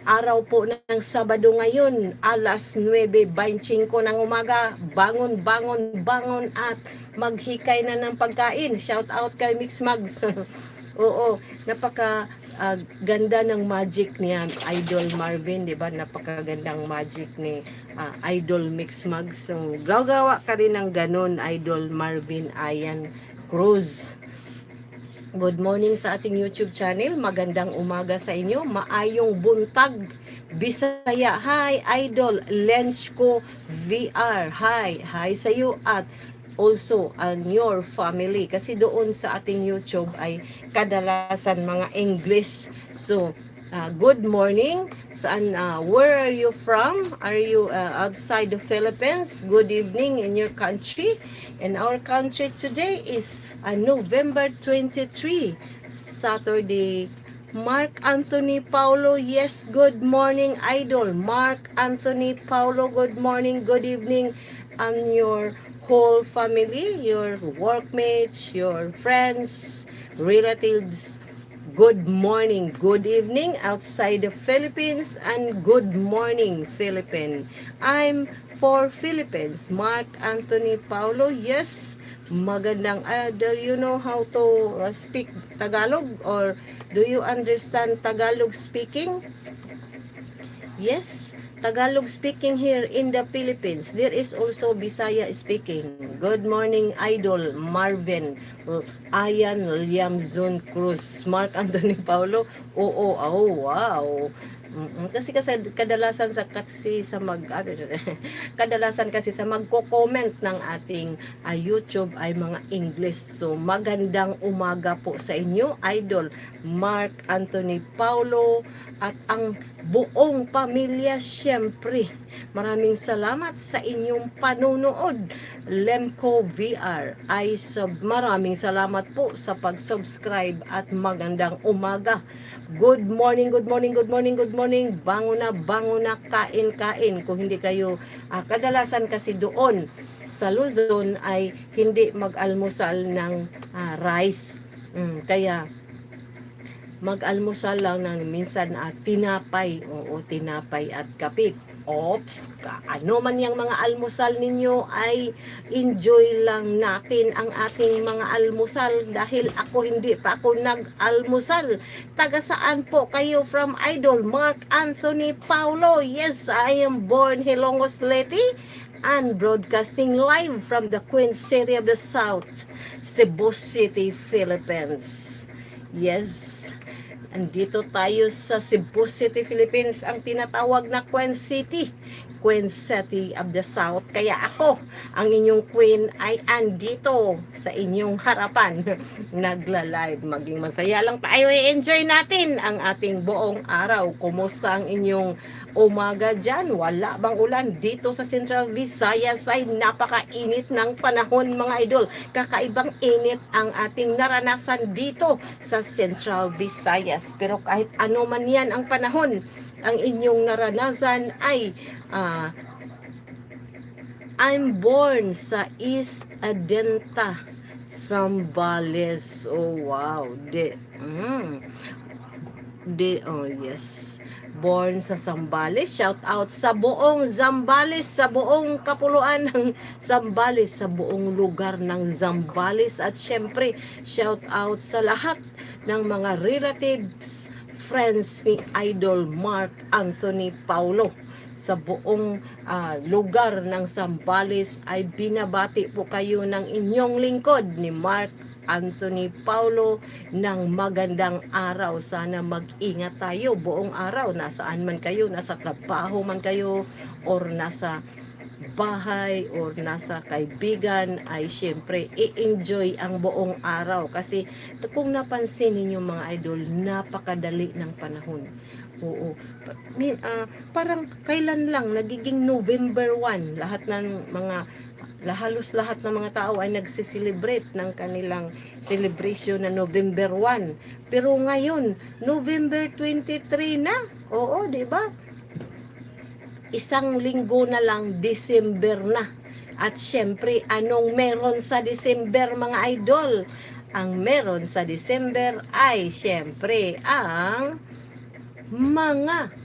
Araw po ng Sabado ngayon, alas 9:25 ng umaga. Bangon, bangon, bangon at maghikay na ng pagkain. Shout out kay Mix Mags. Oo, napaka ganda ng magic niya, Idol Marvin, 'di ba? Napakagandang magic ni Idol Mix Mags. So, gagawa ka rin ng ganun, Idol Marvin Ayan Cruz. Good morning sa ating YouTube channel. Magandang umaga sa inyo. Maayong buntag. Bisaya. Hi, Idol. Lensko VR. Hi. Hi sa iyo at also on your family. Kasi doon sa ating YouTube ay kadalasan mga English. So, good morning. Where are you from? Are you outside the Philippines? Good evening in your country. And our country today is November 23, Saturday. Mark Anthony Paulo, yes, good morning, Idol. Mark Anthony Paulo, good morning, good evening, and your whole family, your workmates, your friends, relatives. Good morning, good evening outside the Philippines, and good morning, Philippines. I'm for Philippines. Mark Anthony Paulo, yes. Magandang, do you know how to speak Tagalog, or do you understand Tagalog speaking? Yes, Tagalog speaking here in the Philippines. There is also Bisaya speaking. Good morning, Idol Marvin. Ayan, Liamzon Cruz. Mark Anthony Paulo. Oo, oh, wow. Kasi kadalasan kadalasan kasi sa magko-comment ng ating YouTube ay mga English. So magandang umaga po sa inyo, Idol Mark Anthony Paulo at ang buong pamilya, syempre. Maraming salamat sa inyong panunood. Lemco VR ay maraming salamat po sa pag-subscribe at magandang umaga. Good morning, good morning, good morning, good morning. Bango na, kain. Kung hindi kayo, kadalasan kasi doon sa Luzon ay hindi mag-almusal ng rice. Kaya mag-almusal lang ng minsan tinapay. Oo, tinapay at kape. Ops, ano man yung mga almusal ninyo ay enjoy lang natin ang ating mga almusal dahil ako hindi pa ako nag-almusal. Taga saan po kayo from, Idol Mark Anthony Paulo? Yes, I am born Hilongos Leyte and broadcasting live from the Queen City of the South, Cebu City, Philippines. Yes, andito tayo sa Cebu City, Philippines, ang tinatawag na Queen City of the South. Kaya ako, ang inyong queen, ay andito sa inyong harapan. Nagla-live. Maging masaya lang tayo. I-enjoy natin ang ating buong araw. Kumusta ang inyong umaga dyan? Wala bang ulan? Dito sa Central Visayas ay napakainit ng panahon, mga idol. Kakaibang init ang ating naranasan dito sa Central Visayas. Pero kahit ano man yan ang panahon, ang inyong naranasan ay I'm born sa East Adenta, Zambales. Oh wow. Oh yes. Born sa Zambales. Shout out sa buong Zambales, sa buong kapuluan ng Zambales, sa buong lugar ng Zambales. At syempre, shout out sa lahat ng mga relatives, friends ni Idol Mark Anthony Paulo. Sa buong lugar ng Zambales ay binabati po kayo ng inyong lingkod ni Mark Anthony Paulo ng magandang araw. Sana mag-ingat tayo buong araw. Nasaan man kayo, nasa trabaho man kayo, or nasa bahay, or nasa kaibigan, ay syempre i-enjoy ang buong araw. Kasi kung napansin ninyo, mga idol, napakadali ng panahon. Oo. Parang kailan lang nagiging November 1, halos lahat ng mga tao ay nagse-celebrate ng kanilang celebration na November 1. Pero ngayon, November 23 na. Oo, 'di ba? Isang linggo na lang, December na. At syempre, anong meron sa December, mga idol? Ang meron sa December ay syempre ang mga